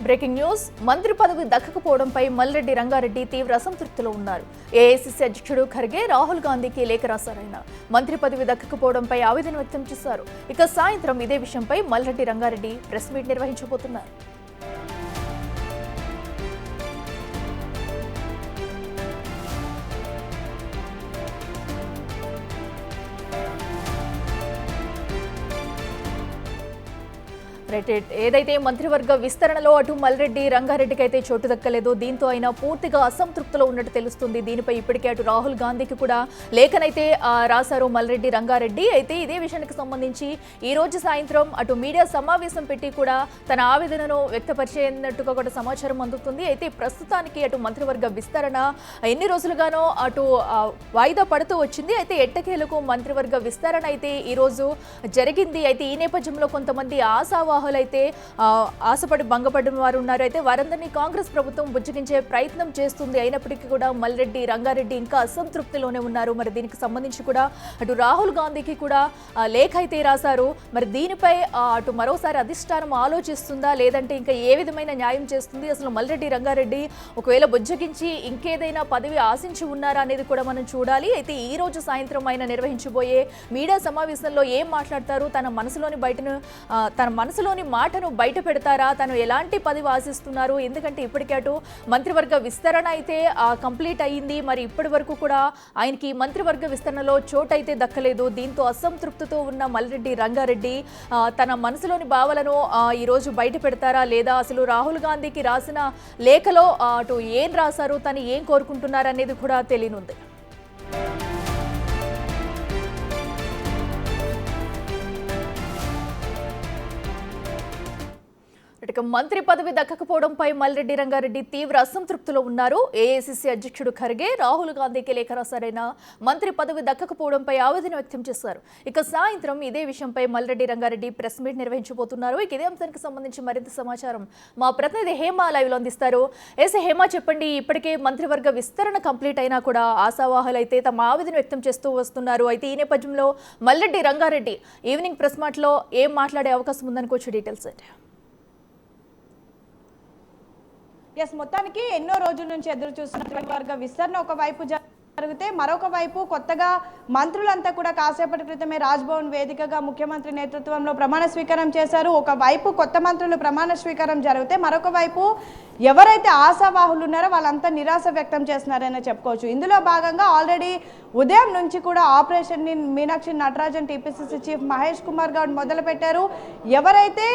Breaking news మంత్రి పదవి దక్కకపోవడంపై మల్రెడ్డి రంగారెడ్డి తీవ్ర అసంతృప్తిలో ఉన్నారు. ఏఐసీసీ అధ్యక్షుడు ఖర్గే రాహుల్ గాంధీకి లేఖ రాశారాయన. మంత్రి పదవి దక్కకపోవడంపై ఆవేదన వ్యక్తం చేశారు. ఇక సాయంత్రం ఇదే విషయంపై మల్రెడ్డి రంగారెడ్డి ప్రెస్ మీట్ నిర్వహించబోతున్నారు. ఏదైతే మంత్రివర్గ విస్తరణలో అటు మల్రెడ్డి రంగారెడ్డికి అయితే చోటు దక్కలేదో దీంతో ఆయన పూర్తిగా అసంతృప్తిలో ఉన్నట్టు తెలుస్తుంది. దీనిపై ఇప్పటికే అటు రాహుల్ గాంధీకి కూడా లేఖనైతే రాశారు మల్రెడ్డి రంగారెడ్డి. అయితే ఇదే విషయానికి సంబంధించి ఈ రోజు సాయంత్రం అటు మీడియా సమావేశం పెట్టి కూడా తన ఆవేదనను వ్యక్తపరిచేనట్టుగా కూడా సమాచారం అందుతుంది. అయితే ప్రస్తుతానికి అటు మంత్రివర్గ విస్తరణ ఎన్ని రోజులుగానో అటు వాయిదా పడుతూ వచ్చింది. అయితే ఎట్టకేలకు మంత్రివర్గ విస్తరణ అయితే ఈ రోజు జరిగింది. అయితే ఈ నేపథ్యంలో కొంతమంది అయితే ఆశపడి భంగపడిన వారు ఉన్నారు. అయితే వారందరినీ కాంగ్రెస్ ప్రభుత్వం బుజ్జగించే ప్రయత్నం చేస్తుంది. అయినప్పటికీ కూడా మల్రెడ్డి రంగారెడ్డి ఇంకా అసంతృప్తిలోనే ఉన్నారు. మరి దీనికి సంబంధించి కూడా అటు రాహుల్ గాంధీకి కూడా లేఖ అయితే రాశారు. మరి దీనిపై అటు మరోసారి అధిష్టానం ఆలోచిస్తుందా లేదంటే ఇంకా ఏ విధమైన న్యాయం చేస్తుంది, అసలు మల్రెడ్డి రంగారెడ్డి ఒకవేళ బుజ్జగించి ఇంకేదైనా పదవి ఆశించి ఉన్నారా అనేది కూడా మనం చూడాలి. అయితే ఈ రోజు సాయంత్రం ఆయన నిర్వహించబోయే మీడియా సమావేశంలో ఏం మాట్లాడతారు, తన మనసులోని మాటను బయట పెడతారా, తను ఎలాంటి పదవి ఆశిస్తున్నారు, ఎందుకంటే ఇప్పటికే అటు మంత్రివర్గ విస్తరణ అయితే కంప్లీట్ అయ్యింది. మరి ఇప్పటి వరకు కూడా ఆయనకి మంత్రివర్గ విస్తరణలో చోటు అయితే దక్కలేదు. దీంతో అసంతృప్తితో ఉన్న మల్రెడ్డి రంగారెడ్డి తన మనసులోని భావాలను ఈరోజు బయట పెడతారా లేదా అసలు రాహుల్ గాంధీకి రాసిన లేఖలో అటు ఏం రాశారు, తను ఏం కోరుకుంటున్నారు అనేది కూడా తెలియనుంది. మంత్రి పదవి దక్కకపోవడంపై మల్రెడ్డి రంగారెడ్డి తీవ్ర అసంతృప్తిలో ఉన్నారు. ఏఐసీసీ అధ్యక్షుడు ఖర్గే రాహుల్ గాంధీకి లేఖ రాశారైన మంత్రి పదవి దక్కకపోవడంపై ఆవేదన వ్యక్తం చేశారు. ఇక సాయంత్రం ఇదే విషయంపై మల్రెడ్డి రంగారెడ్డి ప్రెస్ మీట్ నిర్వహించబోతున్నారు. ఇక ఇదే అంశానికి సంబంధించి మరింత సమాచారం మా ప్రతినిధి హేమ లైవ్ లో అందిస్తారు. హేమ, చెప్పండి, ఇప్పటికే మంత్రివర్గ విస్తరణ కంప్లీట్ అయినా కూడా ఆశావాహులు అయితే తమ ఆవేదన వ్యక్తం చేస్తూ వస్తున్నారు. అయితే ఈ నేపథ్యంలో Malreddy Rangareddy evening press meet లో ఏం మాట్లాడే అవకాశం ఉందనుకోవచ్చు, డీటెయిల్స్ అంటే? మొత్తానికి ఎన్నో రోజుల నుంచి ఎదురు చూస్తున్న వర్గ విస్తరణ ఒకవైపు జరిగితే మరొక వైపు కొత్తగా మంత్రులంతా కూడా కాసేపటి క్రితమే రాజ్భవన్ వేదికగా ముఖ్యమంత్రి నేతృత్వంలో ప్రమాణ స్వీకారం చేశారు. ఒకవైపు కొత్త మంత్రులు ప్రమాణ స్వీకారం జరిగితే మరొక వైపు ఎవరైతే ఆశావాహులు ఉన్నారో వాళ్ళంతా నిరాశ వ్యక్తం చేస్తున్నారని చెప్పుకోవచ్చు. ఇందులో భాగంగా ఆల్రెడీ ఉదయం నుంచి కూడా operation Meenakshi Natarajan TPCC chief Mahesh Kumar Goud మొదలుపెట్టారు. ఎవరైతే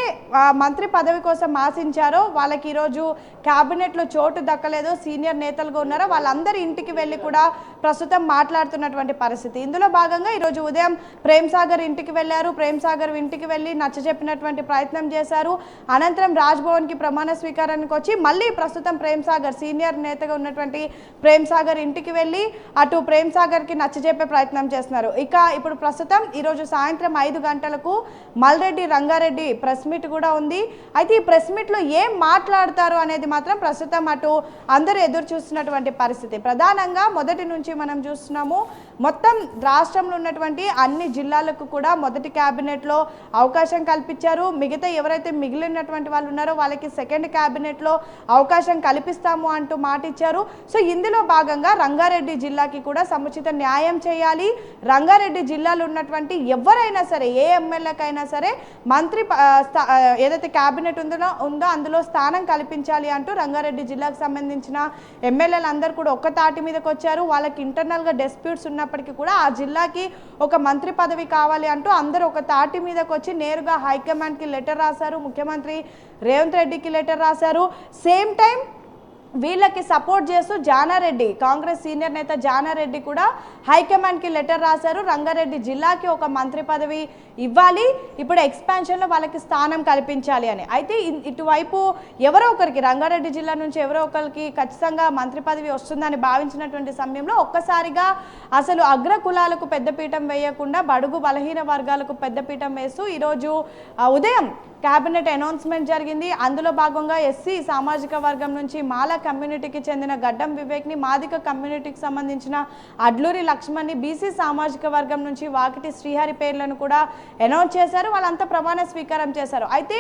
మంత్రి పదవి కోసం ఆశించారో వాళ్ళకి ఈరోజు క్యాబినెట్లో చోటు దక్కలేదో సీనియర్ నేతలుగా ఉన్నారో వాళ్ళందరి ఇంటికి వెళ్ళి కూడా ప్రస్తుతం మాట్లాడుతున్నటువంటి పరిస్థితి. ఇందులో భాగంగా ఈరోజు ఉదయం ప్రేమ్ సాగర్ ఇంటికి వెళ్ళారు. ప్రేమ్ సాగర్ ఇంటికి వెళ్ళి నచ్చజెప్పినటువంటి ప్రయత్నం చేశారు. అనంతరం రాజ్భవన్కి ప్రమాణ స్వీకారానికి వచ్చి మళ్ళీ ప్రస్తుతం ప్రేమ్ సాగర్ సీనియర్ నేతగా ఉన్నటువంటి ప్రేమ్ సాగర్ ఇంటికి వెళ్ళి అటు ప్రేమ్ సాగర్కి నచ్చజెప్పే ప్రయత్నం చేస్తున్నారు. ఇక ఇప్పుడు ప్రస్తుతం ఈరోజు సాయంత్రం 5 గంటలకు మల్రెడ్డి రంగారెడ్డి ప్రెస్ మీట్ కూడా ఉంది. అయితే ఈ ప్రెస్ మీట్లో ఏం మాట్లాడతారు అనేది మాత్రం ప్రస్తుతం అటు అందరూ ఎదురు చూస్తున్నటువంటి పరిస్థితి. ప్రధానంగా మొదటి నుంచి మనం చూస్తున్నాము, మొత్తం రాష్ట్రంలో ఉన్నటువంటి అన్ని జిల్లాలకు కూడా మొదటి క్యాబినెట్లో అవకాశం కల్పించారు. మిగతా ఎవరైతే మిగిలినటువంటి వాళ్ళు ఉన్నారో వాళ్ళకి సెకండ్ క్యాబినెట్లో అవకాశం కల్పిస్తాము అంటూ మాట ఇచ్చారు. సో ఇందులో భాగంగా రంగారెడ్డి జిల్లాకి కూడా సముచిత న్యాయం చేయాలి. రంగారెడ్డి జిల్లాలో ఉన్నటువంటి ఎవరైనా సరే ఏ ఎమ్మెల్యేకైనా సరే మంత్రి ఏదైతే క్యాబినెట్ ఉందో అందులో స్థానం కల్పించాలి అంటూ రంగారెడ్డి జిల్లాకు సంబంధించిన ఎమ్మెల్యేలు అందరూ కూడా ఒక్క తాటి మీదకి వచ్చారు. వాళ్ళకి ఇంటర్నల్గా డిస్ప్యూట్స్ ఉన్నప్పటికీ కూడా ఆ జిల్లాకి ఒక మంత్రి పదవి కావాలి అంటూ అందరూ ఒక తాటి మీదకి వచ్చి నేరుగా హైకమాండ్కి లెటర్ రాశారు. ముఖ్యమంత్రి రేవంత్ రెడ్డికి లెటర్ రాశారు. సేమ్ టైం వీళ్ళకి సపోర్ట్ చేస్తూ జానారెడ్డి, కాంగ్రెస్ సీనియర్ నేత జానారెడ్డి కూడా హైకమాండ్కి లెటర్ రాశారు. రంగారెడ్డి జిల్లాకి ఒక మంత్రి పదవి ఇవ్వాలి, ఇప్పుడు ఎక్స్పాన్షన్లో వాళ్ళకి స్థానం కల్పించాలి అని. అయితే ఇటువైపు ఎవరో ఒకరికి రంగారెడ్డి జిల్లా నుంచి ఎవరో ఒకరికి ఖచ్చితంగా మంత్రి పదవి వస్తుందని భావించినటువంటి సమయంలో ఒక్కసారిగా అసలు అగ్ర కులాలకు పెద్దపీఠం వేయకుండా బడుగు బలహీన వర్గాలకు పెద్దపీఠం వేస్తూ ఈరోజు ఉదయం కేబినెట్ అనౌన్స్మెంట్ జరిగింది. అందులో భాగంగా ఎస్సీ సామాజిక వర్గం నుంచి మాల కమ్యూనిటీకి చెందిన గడ్డం వివేక్ని, మాదిక కమ్యూనిటీకి సంబంధించిన అడ్లూరి లక్ష్మణ్ని, బీసీ సామాజిక వర్గం నుంచి వాకిటి శ్రీహరి పేర్లను కూడా అనౌన్స్ చేశారు. వాళ్ళంతా ప్రమాణ స్వీకారం చేశారు. అయితే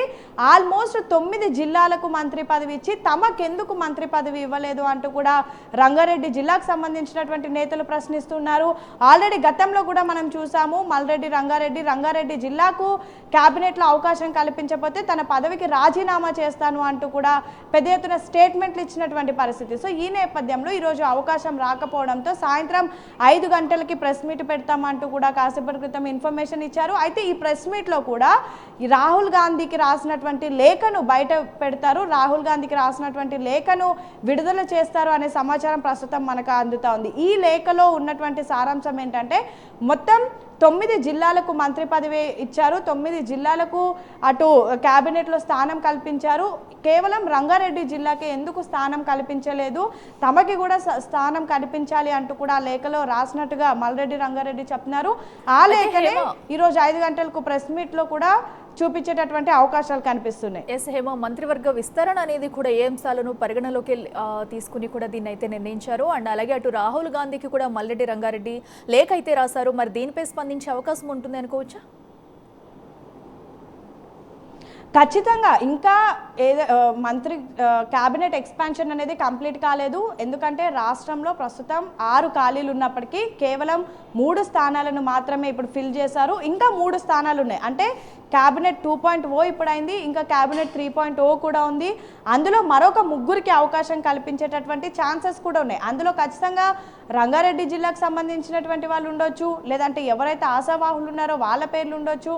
ఆల్మోస్ట్ 9 జిల్లాలకు మంత్రి పదవి ఇచ్చి తమకెందుకు మంత్రి పదవి ఇవ్వలేదు అంటూ కూడా రంగారెడ్డి జిల్లాకు సంబంధించినటువంటి నేతలు ప్రశ్నిస్తున్నారు. ఆల్రెడీ గతంలో కూడా మనం చూసాము, మల్రెడ్డి రంగారెడ్డి జిల్లాకు కేబినెట్లో అవకాశం కల్పించకపోతే తన పదవికి రాజీనామా చేస్తాను అంటూ కూడా పెద్ద ఎత్తున స్టేట్మెంట్లు ఇచ్చినటువంటి పరిస్థితి. సో ఈ నేపథ్యంలో ఈరోజు అవకాశం రాకపోవడంతో సాయంత్రం 5 గంటలకి ప్రెస్ మీట్ పెడతామంటూ కూడా కాసేపటి క్రితం ఇన్ఫర్మేషన్ ఇచ్చారు. అయితే ఈ ప్రెస్ మీట్లో కూడా రాహుల్ గాంధీకి రాసినటువంటి లేఖను బయట పెడతారు, రాహుల్ గాంధీకి రాసినటువంటి లేఖను విడుదల చేస్తారు అనే సమాచారం ప్రస్తుతం మనకు అందుతా ఉంది. ఈ లేఖలో ఉన్నటువంటి సారాంశం ఏంటంటే మొత్తం 9 జిల్లాలకు మంత్రి పదవి ఇచ్చారు, 9 జిల్లాలకు అటు కేబినెట్లో స్థానం కల్పించారు. కేవలం రంగారెడ్డి జిల్లాకి ఎందుకు స్థానం కల్పించలేదు, తమకి కూడా స్థానం కల్పించాలి అంటూ కూడా ఆ లేఖలో రాసినట్టుగా మల్రెడ్డి రంగారెడ్డి చెప్తున్నారు. ఆ లేఖనే ఈరోజు 5 గంటలకు ప్రెస్ మీట్లో కూడా చూపించేటటువంటి అవకాశాలు కనిపిస్తున్నాయి. ఎస్ హేమ, మంత్రివర్గ విస్తరణ అనేది కూడా ఏ అంశాలను పరిగణలోకి తీసుకుని కూడా దీన్ని అయితే నిర్ణయించారు. అండ్ అలాగే అటు రాహుల్ గాంధీకి కూడా మల్రెడ్డి రంగారెడ్డి లేఖ అయితే రాశారు. మరి దీనిపై స్పందించే అవకాశం ఉంటుంది అనుకోవచ్చా? ఖచ్చితంగా ఇంకా మంత్రి క్యాబినెట్ ఎక్స్పాన్షన్ అనేది కంప్లీట్ కాలేదు. ఎందుకంటే రాష్ట్రంలో ప్రస్తుతం 6 ఖాళీలు ఉన్నప్పటికీ కేవలం 3 స్థానాలను మాత్రమే ఇప్పుడు ఫిల్ చేశారు. ఇంకా 3 స్థానాలు ఉన్నాయి. అంటే క్యాబినెట్ 2.0 ఇప్పుడు అయింది, ఇంకా క్యాబినెట్ 3.0 కూడా ఉంది. అందులో మరొక 3కి అవకాశం కల్పించేటటువంటి ఛాన్సెస్ కూడా ఉన్నాయి. అందులో ఖచ్చితంగా రంగారెడ్డి జిల్లాకు సంబంధించినటువంటి వాళ్ళు ఉండొచ్చు, లేదంటే ఎవరైతే ఆశావాహులు ఉన్నారో వాళ్ళ పేర్లు ఉండొచ్చు.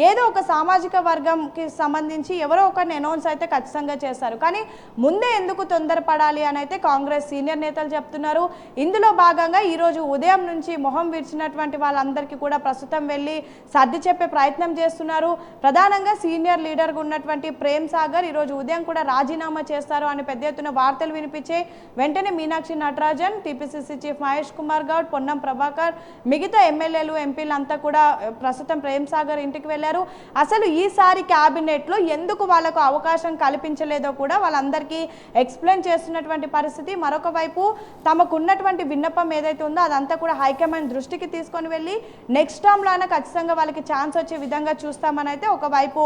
ఏదో ఒక సామాజిక వర్గంకి సంబంధించి ఎవరో ఒకరిని అనౌన్స్ అయితే ఖచ్చితంగా చేస్తారు. కానీ ముందే ఎందుకు తొందరపడాలి అని అయితే కాంగ్రెస్ సీనియర్ నేతలు చెప్తున్నారు. ఇందులో భాగంగా ఈరోజు ఉదయం నుంచి మొహం విడిచినటువంటి వాళ్ళందరికీ కూడా ప్రస్తుతం వెళ్ళి సర్ది చెప్పే ప్రయత్నం చేస్తున్నారు. ప్రధానంగా సీనియర్ లీడర్గా ఉన్నటువంటి ప్రేమ్ సాగర్ ఈరోజు ఉదయం కూడా రాజీనామా చేస్తారు అని పెద్ద ఎత్తున వార్తలు వినిపించే వెంటనే మీనాక్షి నటరాజన్, టీపీసీసీ చీఫ్ మహేష్ కుమార్ గౌడ్, పొన్నం ప్రభాకర్, మిగతా ఎమ్మెల్యేలు ఎంపీలు అంతా కూడా ప్రస్తుతం ప్రేమ్ సాగర్ ఇంటికి వెళ్ళారు. అసలు ఈసారి క్యాబినెట్లో ఎందుకు వాళ్ళకు అవకాశం కల్పించలేదో కూడా వాళ్ళందరికీ ఎక్స్ప్లెయిన్ చేస్తున్నటువంటి పరిస్థితి. మరొక వైపు తమకున్నటువంటి విన్నపం ఏదైతే ఉందో అదంతా కూడా హైకమాండ్ దృష్టికి తీసుకొని వెళ్ళి నెక్స్ట్ టర్మ్లో అయినా ఖచ్చితంగా వాళ్ళకి ఛాన్స్ వచ్చే విధంగా చూస్తామని అయితే ఒకవైపు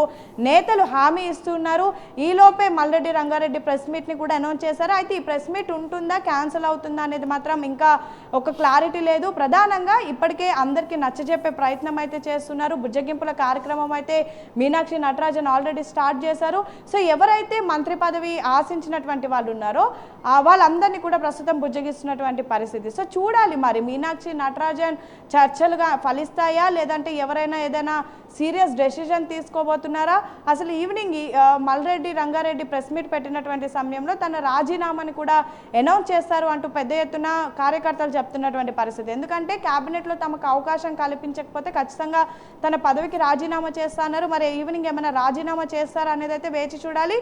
నేతలు హామీ ఇస్తున్నారు. ఈలోపే మల్రెడ్డి రంగారెడ్డి ప్రెస్ మీట్ని కూడా అనౌన్స్ చేశారు. అయితే ఈ ప్రెస్ మీట్ ఉంటుందా, క్యాన్సిల్ అవుతుందా అనేది మాత్రం ఇంకా ఒక క్లారిటీ లేదు. ప్రధానంగా ఇప్పటికే అందరికీ నచ్చజెప్పే ప్రయత్నం అయితే చేస్తున్నారు. బుజ్జగింపుల కార్యక్రమం అయితే మీనాక్షి నటరాజన్ ఆల్రెడీ స్టార్ట్ చేశారు. సో ఎవరైతే మంత్రి పదవి ఆశించినటువంటి వాళ్ళు ఉన్నారో వాళ్ళందరినీ కూడా ప్రస్తుతం బుజ్జగిస్తున్నటువంటి పరిస్థితి. సో చూడాలి మరి మీనాక్షి నటరాజన్ చర్చలుగా ఫలిస్తాయా, లేదంటే ఎవరైనా ఏదైనా సీరియస్ డెసిజన్ తీసుకోబోతున్నారా? అసలు evening Malreddy Rangareddy press meet పెట్టినటువంటి సమయంలో తన రాజీనామాని కూడా అనౌన్స్ చేస్తారు అంటూ పెద్ద ఎత్తున కార్యకర్తలు చెప్తున్నటువంటి పరిస్థితి. ఎందుకంటే క్యాబినెట్లో తమకు అవకాశం కల్పించకపోతే ఖచ్చితంగా తన పదవికి రాజీనామా చేస్తున్నారు. మరి ఈవినింగ్ ఏమైనా రాజీనామా చేస్తారా అనేది అయితే వేచి చూడాలి.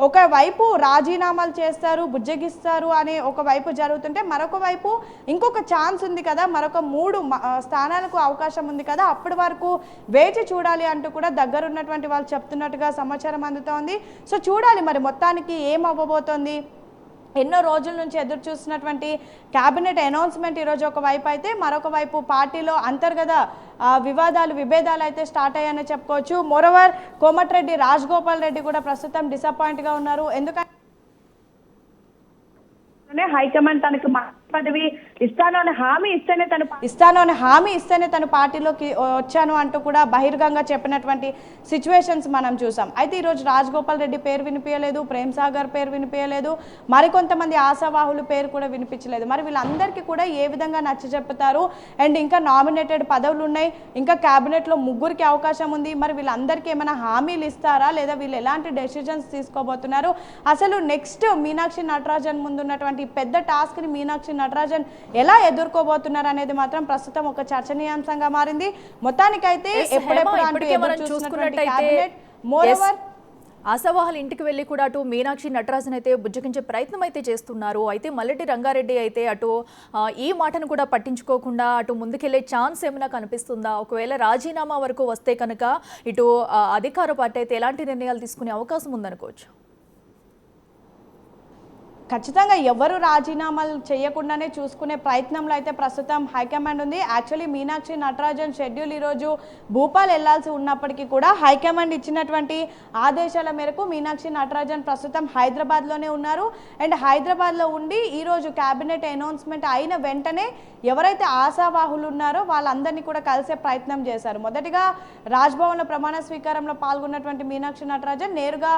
ఒకవైపు రాజీనామాలు చేస్తారు, బుజ్జగిస్తారు అనే ఒకవైపు జరుగుతుంటే మరొక వైపు ఇంకొక ఛాన్స్ ఉంది కదా, మరొక 3 స్థానాలకు అవకాశం ఉంది కదా, అప్పటి వరకు వేచి చూడాలి అంటూ కూడా దగ్గరున్నటువంటి వాళ్ళు చెప్తున్నట్టుగా సమాచారం అందుతోంది. సో చూడాలి మరి మొత్తానికి ఏం అవ్వబోతోంది. ఎన్నో రోజుల నుంచి ఎదురు చూస్తున్నటువంటి క్యాబినెట్ అనౌన్స్మెంట్ ఈరోజు ఒకవైపు అయితే మరొక వైపు పార్టీలో అంతర్గత విభేదాలు అయితే స్టార్ట్ అయ్యాయని చెప్పుకోవచ్చు. మోరోవర్ కోమటిరెడ్డి రాజగోపాల్ రెడ్డి కూడా ప్రస్తుతం డిసప్పాయింట్గా ఉన్నారు. ఎందుకంటే హైకమాండ్ తనకు పదవి ఇస్తాను అని హామీ ఇస్తేనే తను పార్టీలోకి వచ్చాను అంటూ కూడా బహిర్గంగా చెప్పినటువంటి సిచ్యువేషన్స్ మనం చూసాం. అయితే ఈరోజు రాజగోపాల్ రెడ్డి పేరు వినిపించలేదు, ప్రేమ్ సాగర్ పేరు వినిపించలేదు, మరికొంతమంది ఆశావాహులు పేరు కూడా వినిపించలేదు. మరి వీళ్ళందరికీ కూడా ఏ విధంగా నచ్చజెప్పుతారు? అండ్ ఇంకా నామినేటెడ్ పదవులు ఉన్నాయి, ఇంకా క్యాబినెట్లో 3కి అవకాశం ఉంది. మరి వీళ్ళందరికీ ఏమైనా హామీలు ఇస్తారా, లేదా వీళ్ళు ఎలాంటి డెసిజన్స్ తీసుకోబోతున్నారు? అసలు నెక్స్ట్ మీనాక్షి నటరాజన్ ముందున్నటువంటి పెద్ద టాస్క్ని మీనాక్షి నటరాజన్ ఎలా ఎదుర్కోబోతున్నారు అనేది మాత్రం ప్రస్తుతం ఒక చర్చనీయాంశంగా మారింది. మొత్తానికైతే ఎప్పుడెప్పుడు ఆశావాహుల ఇంటికి వెళ్ళి కూడా అటు మీనాక్షి నటరాజన్ అయితే బుజ్జగించే ప్రయత్నం అయితే చేస్తున్నారు. అయితే మల్లెడ్డి రంగారెడ్డి అయితే అటు ఈ మాటను కూడా పట్టించుకోకుండా అటు ముందుకెళ్లే ఛాన్స్ ఏమైనా కనిపిస్తుందా? ఒకవేళ రాజీనామా వరకు వస్తే కనుక ఇటు అధికార పార్టీ అయితే ఎలాంటి నిర్ణయాలు తీసుకునే అవకాశం ఉందనుకోవచ్చు? ఖచ్చితంగా ఎవరు రాజీనామాలు చేయకుండానే చూసుకునే ప్రయత్నంలో అయితే ప్రస్తుతం హైకమాండ్ ఉంది. యాక్చువల్లీ మీనాక్షి నటరాజన్ షెడ్యూల్ ఈరోజు భూపాల్ వెళ్లాల్సి ఉన్నప్పటికీ కూడా హైకమాండ్ ఇచ్చినటువంటి ఆదేశాల మేరకు మీనాక్షి నటరాజన్ ప్రస్తుతం హైదరాబాద్లోనే ఉన్నారు. అండ్ హైదరాబాద్లో ఉండి ఈరోజు క్యాబినెట్ అనౌన్స్మెంట్ అయిన వెంటనే ఎవరైతే ఆశావాహులు ఉన్నారో వాళ్ళందరినీ కూడా కలిసే ప్రయత్నం చేశారు. మొదటిగా రాజ్భవన్లో ప్రమాణ స్వీకారంలో పాల్గొన్నటువంటి మీనాక్షి నటరాజన్ నేరుగా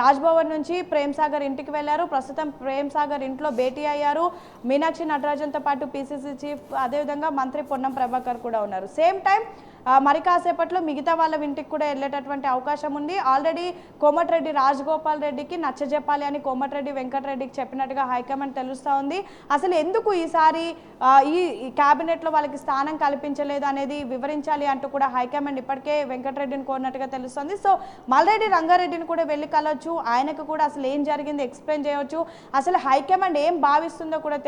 రాజ్భవన్ నుంచి ప్రేమ్ సాగర్ ఇంటికి వెళ్లారు. ప్రస్తుతం ప్రేమ్ సాగర్ ఇంట్లో భేటీ అయ్యారు. మీనాక్షి నటరాజన్తో పాటు పిసిసి చీఫ్ అదేవిధంగా మంత్రి పొన్నం ప్రభాకర్ కూడా ఉన్నారు. సేమ్ టైం మరి కాసేపట్లో మిగతా వాళ్ళ ఇంటికి కూడా వెళ్ళేటటువంటి అవకాశం ఉంది. ఆల్రెడీ కోమటిరెడ్డి రాజగోపాల్ రెడ్డికి నచ్చజెప్పాలి అని కోమటిరెడ్డి వెంకటరెడ్డికి చెప్పినట్టుగా హైకమాండ్ తెలుస్తూ ఉంది. అసలు ఎందుకు ఈసారి ఈ క్యాబినెట్లో వాళ్ళకి స్థానం కల్పించలేదు అనేది వివరించాలి అంటూ కూడా హైకమాండ్ ఇప్పటికే వెంకటరెడ్డిని కోరినట్టుగా తెలుస్తుంది. సో మల్రెడ్డి రంగారెడ్డిని కూడా వెళ్ళి కలవచ్చు, ఆయనకు కూడా అసలు ఏం జరిగింది ఎక్స్ప్లెయిన్ చేయవచ్చు, అసలు హైకమాండ్ ఏం భావిస్తుందో కూడా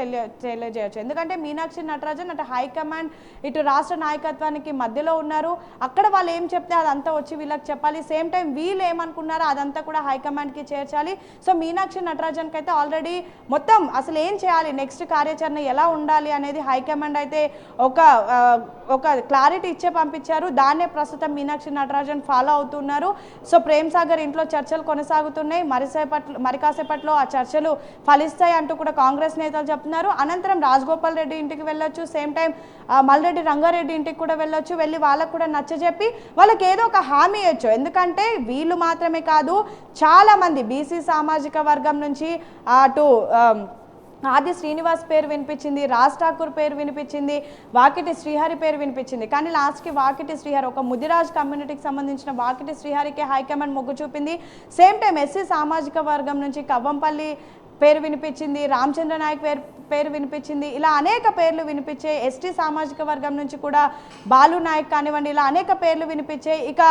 తెలియజేయచ్చు. ఎందుకంటే మీనాక్షి నటరాజన్ అటు హైకమాండ్ ఇటు రాష్ట్ర నాయకత్వానికి మధ్యలో ఉన్నారు. అక్కడ వాళ్ళు ఏం చెప్తే అదంతా వచ్చి వీళ్ళకి చెప్పాలి. సేమ్ టైం వీళ్ళు ఏమనుకున్నారో అదంతా కూడా హైకమాండ్కి చేర్చాలి. సో మీనాక్షి నటరాజన్కి అయితే ఆల్రెడీ మొత్తం అసలు ఏం చేయాలి, నెక్స్ట్ కార్యాచరణ ఎలా ఉండాలి అనేది హైకమాండ్ అయితే ఒక క్లారిటీ ఇచ్చే పంపించారు. దాన్నే ప్రస్తుతం మీనాక్షి నటరాజన్ ఫాలో అవుతున్నారు. సో ప్రేమ్ సాగర్ ఇంట్లో చర్చలు కొనసాగుతున్నాయి. మరి కాసేపట్లో ఆ చర్చలు ఫలిస్తాయి అంటూ కూడా కాంగ్రెస్ నేతలు చెప్తున్నారు. అనంతరం రాజగోపాల్ రెడ్డి ఇంటికి వెళ్ళొచ్చు, సేమ్ టైం మల్రెడ్డి రంగారెడ్డి ఇంటికి కూడా వెళ్ళొచ్చు. వెళ్ళి వాళ్ళకు కూడా నచ్చజెప్పి వాళ్ళకి ఏదో ఒక హామీ ఇవ్వచ్చు. ఎందుకంటే వీళ్ళు మాత్రమే కాదు, చాలా మంది బీసీ సామాజిక వర్గం నుంచి అటు ఆది శ్రీనివాస్ పేరు వినిపించింది, రాజ్ ఠాకూర్ పేరు వినిపించింది, వాకిటి శ్రీహరి పేరు వినిపించింది. కానీ లాస్ట్కి వాకిటి శ్రీహరి ఒక ముదిరాజ్ కమ్యూనిటీకి సంబంధించిన వాకిటి శ్రీహరికి హైకమాండ్ మొగ్గు చూపింది. సేమ్ టైం ఎస్సీ సామాజిక వర్గం నుంచి కవ్వంపల్లి పేరు వినిపించింది, రామచంద్ర నాయక్ పేరు వినిపించింది. ఇలా అనేక పేర్లు వినిపించే, ఎస్టీ సామాజిక వర్గం నుంచి కూడా బాలు నాయక్ కానివ్వండి, ఇలా అనేక పేర్లు వినిపించే. ఇక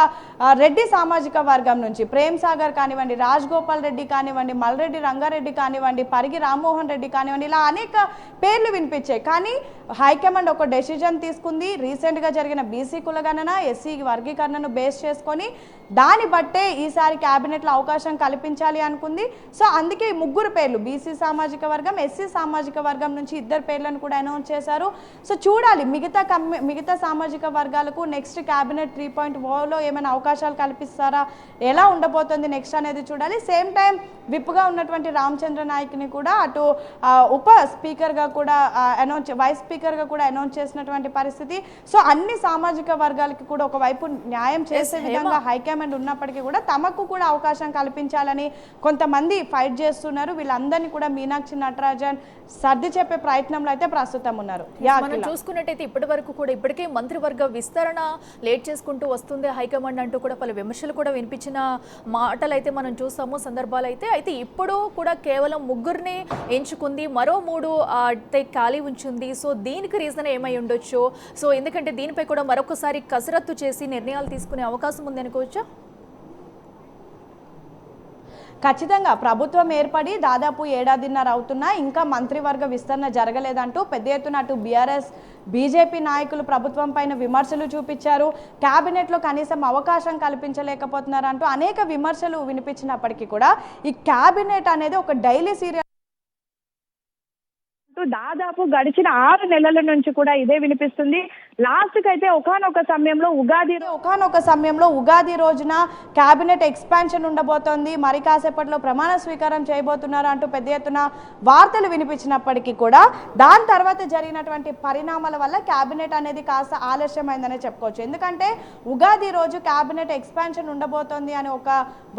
రెడ్డి సామాజిక వర్గం నుంచి ప్రేమ్ సాగర్ కానివ్వండి, రాజగోపాల్ రెడ్డి కానివ్వండి, మల్రెడ్డి రంగారెడ్డి కానివ్వండి, పరిగి రామ్మోహన్ రెడ్డి కానివ్వండి, ఇలా అనేక పేర్లు వినిపించాయి. కానీ హైకమాండ్ ఒక డెసిజన్ తీసుకుంది. రీసెంట్గా జరిగిన బీసీ కులగణన, ఎస్సీ వర్గీకరణను బేస్ చేసుకొని దాన్ని బట్టే ఈసారి క్యాబినెట్లో అవకాశం కల్పించాలి అనుకుంది. సో అందుకే ముగ్గురు పేర్లు, బీసీ సామాజిక వర్గం, ఎస్సీ సామాజిక వర్గం నుంచి 2 పేర్లను కూడా అనౌన్స్ చేశారు. సో చూడాలి మిగతా సామాజిక వర్గాలకు నెక్స్ట్ క్యాబినెట్ 3.0లో ఏమైనా అవకాశాలు కల్పిస్తారా, ఎలా ఉండబోతుంది నెక్స్ట్ అనేది చూడాలి. సేమ్ టైం విప్గా ఉన్నటువంటి రామచంద్ర నాయక్ని కూడా అటు ఉప స్పీకర్గా కూడా వైస్ స్పీకర్గా కూడా అనౌన్స్ చేసినటువంటి పరిస్థితి. సో అన్ని సామాజిక వర్గాలకి కూడా ఒకవైపు న్యాయం చేసే విధంగా హైకమాండ్ ఉన్నప్పటికీ కూడా తమకు కూడా అవకాశం కల్పించాలని కొంతమంది ఫైట్ చేస్తున్నారు. వీళ్ళందరినీ కూడా మీనాక్షి నటరాజన్ సర్ది చెప్పే ప్రయత్నంలో అయితే ప్రస్తుతం ఉన్నారు. మనం చూసుకున్నట్టయితే ఇప్పటి వరకు కూడా ఇప్పటికే మంత్రివర్గ విస్తరణ లేట్ చేసుకుంటూ వస్తుంది హైకమాండ్ అంటూ కూడా పలు విమర్శలు కూడా వినిపించిన మాటలు అయితే మనం చూసాము, సందర్భాలు అయితే ఇప్పుడు కూడా కేవలం 3 ఎంచుకుంది, మరో 3 ఖాళీ ఉంచింది. సో దీనికి రీజన్ ఏమై ఉండొచ్చు? సో ఎందుకంటే దీనిపై కూడా మరొకసారి కసరత్తు చేసి నిర్ణయాలు తీసుకునే అవకాశం ఉంది అనుకోవచ్చా? ఖచ్చితంగా ప్రభుత్వం ఏర్పడి దాదాపు 1.5 ఏడాదిన్నర అవుతున్నా ఇంకా మంత్రివర్గ విస్తరణ జరగలేదంటూ పెద్ద ఎత్తున అటు బీఆర్ఎస్ బీజేపీ నాయకులు ప్రభుత్వం పైన విమర్శలు చూపించారు. క్యాబినెట్లో కనీసం అవకాశం కల్పించలేకపోతున్నారంటూ అనేక విమర్శలు వినిపించినప్పటికీ కూడా ఈ క్యాబినెట్ అనేది ఒక డైలీ సీరియల్ దాదాపు గడిచిన 6 నెలల నుంచి కూడా ఇదే వినిపిస్తుంది. లాస్ట్కి అయితే ఒకానొక సమయంలో ఉగాది రోజున క్యాబినెట్ ఎక్స్పాన్షన్ ఉండబోతోంది, మరి కాసేపట్లో ప్రమాణ స్వీకారం చేయబోతున్నారు అంటూ పెద్ద ఎత్తున వార్తలు వినిపించినప్పటికీ కూడా దాని తర్వాత జరిగినటువంటి పరిణామాల వల్ల క్యాబినెట్ అనేది కాస్త ఆలస్యమైందనే చెప్పుకోవచ్చు. ఎందుకంటే ఉగాది రోజు క్యాబినెట్ ఎక్స్పాన్షన్ ఉండబోతోంది అని ఒక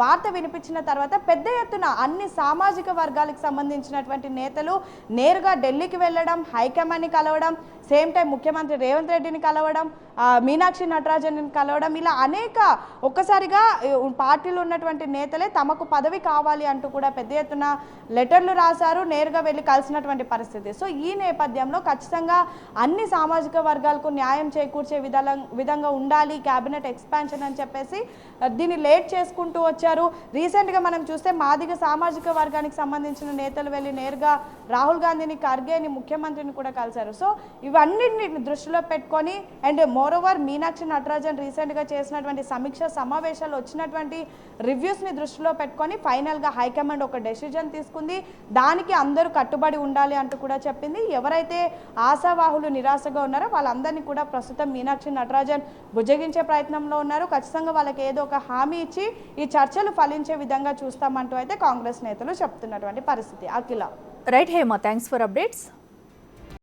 వార్త వినిపించిన తర్వాత పెద్ద ఎత్తున అన్ని సామాజిక వర్గాలకు సంబంధించినటువంటి నేతలు నేరుగా ఢిల్లీకి వెళ్ళడం, హైకమాండ్ని కలవడం, సేమ్ టైం ముఖ్యమంత్రి రేవంత్ రెడ్డిని కలవడం, మీనాక్షి నటరాజన్ని కలవడం, ఇలా అనేక ఒక్కసారిగా పార్టీలో ఉన్నటువంటి నేతలే తమకు పదవి కావాలి అంటూ కూడా పెద్ద ఎత్తున లెటర్లు రాశారు, నేరుగా వెళ్ళి కలిసినటువంటి పరిస్థితి. సో ఈ నేపథ్యంలో ఖచ్చితంగా అన్ని సామాజిక వర్గాలకు న్యాయం చేకూర్చే విధంగా ఉండాలి క్యాబినెట్ ఎక్స్పాన్షన్ అని చెప్పేసి దీన్ని లేట్ చేసుకుంటూ వచ్చారు. రీసెంట్గా మనం చూస్తే మాదిగ సామాజిక వర్గానికి సంబంధించిన నేతలు వెళ్ళి నేరుగా రాహుల్ గాంధీని, ఖర్గేని, ముఖ్యమంత్రిని కూడా కలిశారు. సో ఇవన్నిటిని దృష్టిలో పెట్టుకొని అండ్ మోరోవర్ మీనాక్షి నటరాజన్ రీసెంట్గా చేసినటువంటి సమీక్ష సమావేశాలు వచ్చినటువంటి రివ్యూస్ని దృష్టిలో పెట్టుకొని ఫైనల్గా హైకమాండ్ ఒక డెసిజన్ తీసుకుంది. దానికి అందరూ కట్టుబడి ఉండాలి అంటూ కూడా చెప్పింది. ఎవరైతే ఆశావాహులు నిరాశగా ఉన్నారో వాళ్ళందరినీ కూడా ప్రస్తుతం మీనాక్షి నటరాజన్ బుజ్జగించే ప్రయత్నంలో ఉన్నారు. ఖచ్చితంగా వాళ్ళకి ఏదో ఒక హామీ ఇచ్చి ఈ చర్చలు ఫలించే విధంగా చూస్తామంటూ అయితే కాంగ్రెస్ నేతలు చెప్తున్నటువంటి పరిస్థితి. Akhila. Right Hema, thanks for updates.